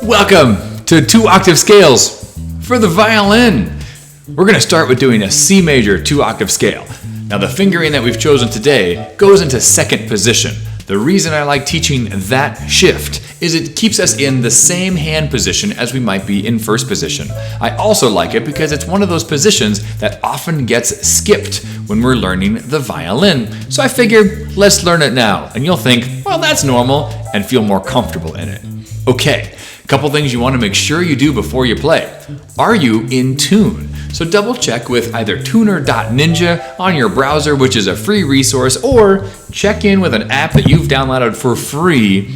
Welcome to Two-Octave Scales for the violin. We're going to start with doing a C major two-octave scale. Now the fingering that we've chosen today goes into second position. The reason I like teaching that shift is it keeps us in the same hand position as we might be in first position. I also like it because it's one of those positions that often gets skipped when we're learning the violin. So I figured, let's learn it now. And you'll think, well, that's normal, and feel more comfortable in it. Okay, a couple things you want to make sure you do before you play. Are you in tune? So double check with either tuner.ninja on your browser, which is a free resource, or check in with an app that you've downloaded for free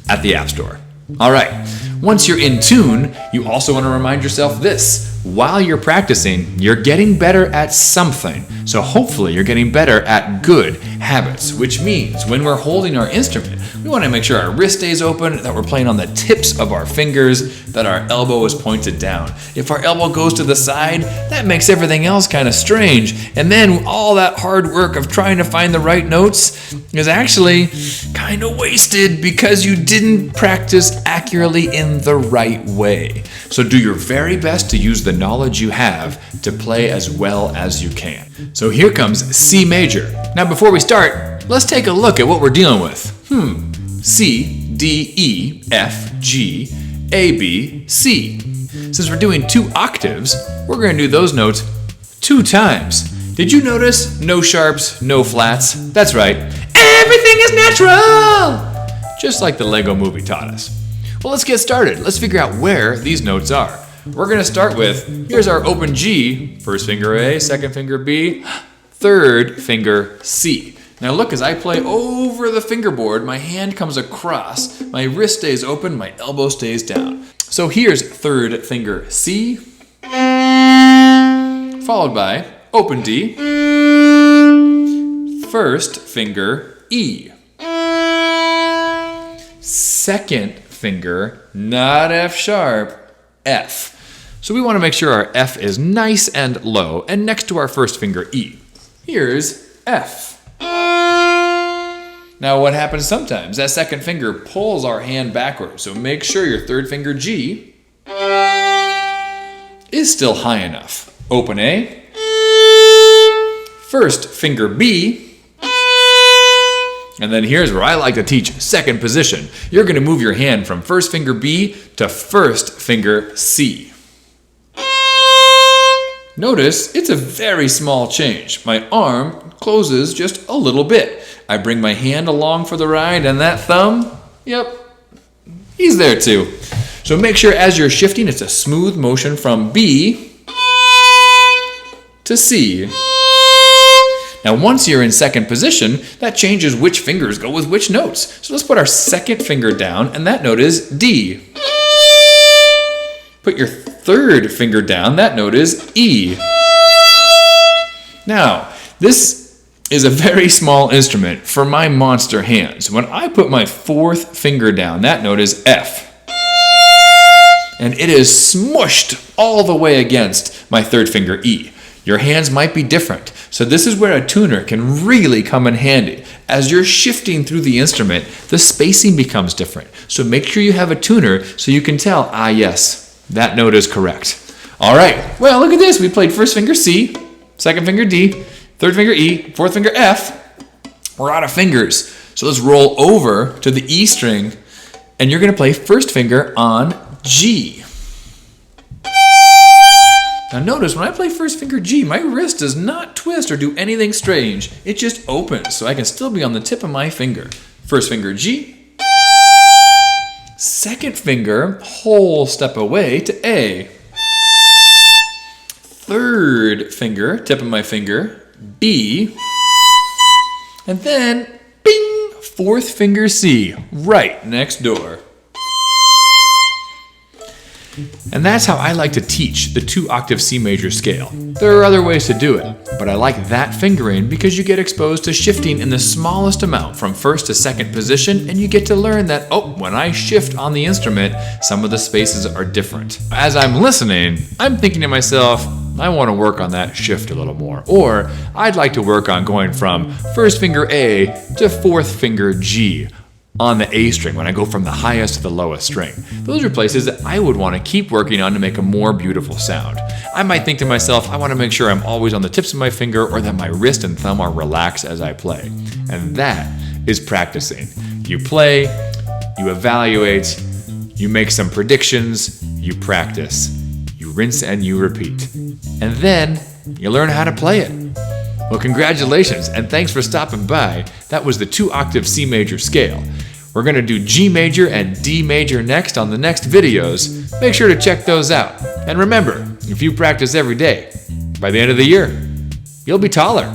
at the App Store. All right, once you're in tune, you also want to remind yourself this. While you're practicing, you're getting better at something. So hopefully you're getting better at good habits, which means when we're holding our instrument, we want to make sure our wrist stays open, that we're playing on the tips of our fingers, that our elbow is pointed down. If our elbow goes to the side, that makes everything else kind of strange. And then all that hard work of trying to find the right notes is actually kind of wasted because you didn't practice accurately in the right way. So do your very best to use the knowledge you have to play as well as you can. So here comes C major. Now before we start, let's take a look at what we're dealing with. C, D, E, F, G, A, B, C. Since we're doing two octaves, we're going to do those notes 2 times. Did you notice no sharps, no flats? That's right. Everything is natural! Just like the Lego movie taught us. Well, let's get started. Let's figure out where these notes are. We're going to start with, here's our open G, first finger A, second finger B, third finger C. Now look, as I play over the fingerboard, my hand comes across, my wrist stays open, my elbow stays down. So here's third finger C, followed by open D, first finger E, second finger, not F sharp, F. So we want to make sure our F is nice and low and next to our first finger E. Here's F. Now what happens sometimes? That second finger pulls our hand backwards, so make sure your third finger G is still high enough. Open A, first finger B, and then here's where I like to teach second position. You're going to move your hand from first finger B to first finger C. Notice it's a very small change. My arm closes just a little bit. I bring my hand along for the ride, and that thumb, yep, he's there too. So make sure as you're shifting, it's a smooth motion from B to C. Now once you're in second position, that changes which fingers go with which notes. So let's put our second finger down, and that note is D. Put your third finger down, that note is E. Now, this is a very small instrument for my monster hands. When I put my fourth finger down, that note is F. And it is smushed all the way against my third finger E. Your hands might be different. So this is where a tuner can really come in handy. As you're shifting through the instrument, the spacing becomes different. So make sure you have a tuner so you can tell, yes, that note is correct. All right, well, look at this. We played first finger C, second finger D, third finger E, fourth finger F. We're out of fingers. So let's roll over to the E string, and you're going to play first finger on G. Now notice when I play first finger G, my wrist does not twist or do anything strange. It just opens, so I can still be on the tip of my finger. First finger G. Second finger, whole step away to A. Third finger, tip of my finger, B. And then, bing, fourth finger C, right next door. And that's how I like to teach the two-octave C major scale. There are other ways to do it, but I like that fingering because you get exposed to shifting in the smallest amount from first to second position, and you get to learn that, when I shift on the instrument, some of the spaces are different. As I'm listening, I'm thinking to myself, I want to work on that shift a little more. Or I'd like to work on going from first finger A to fourth finger G. on the A string when I go from the highest to the lowest string. Those are places that I would want to keep working on to make a more beautiful sound. I might think to myself, I want to make sure I'm always on the tips of my finger or that my wrist and thumb are relaxed as I play. And that is practicing. You play, you evaluate, you make some predictions, you practice, you rinse and you repeat. And then you learn how to play it. Well, congratulations, and thanks for stopping by. That was the Two-Octave C Major Scale. We're going to do G Major and D Major next on the next videos. Make sure to check those out. And remember, if you practice every day, by the end of the year, you'll be taller.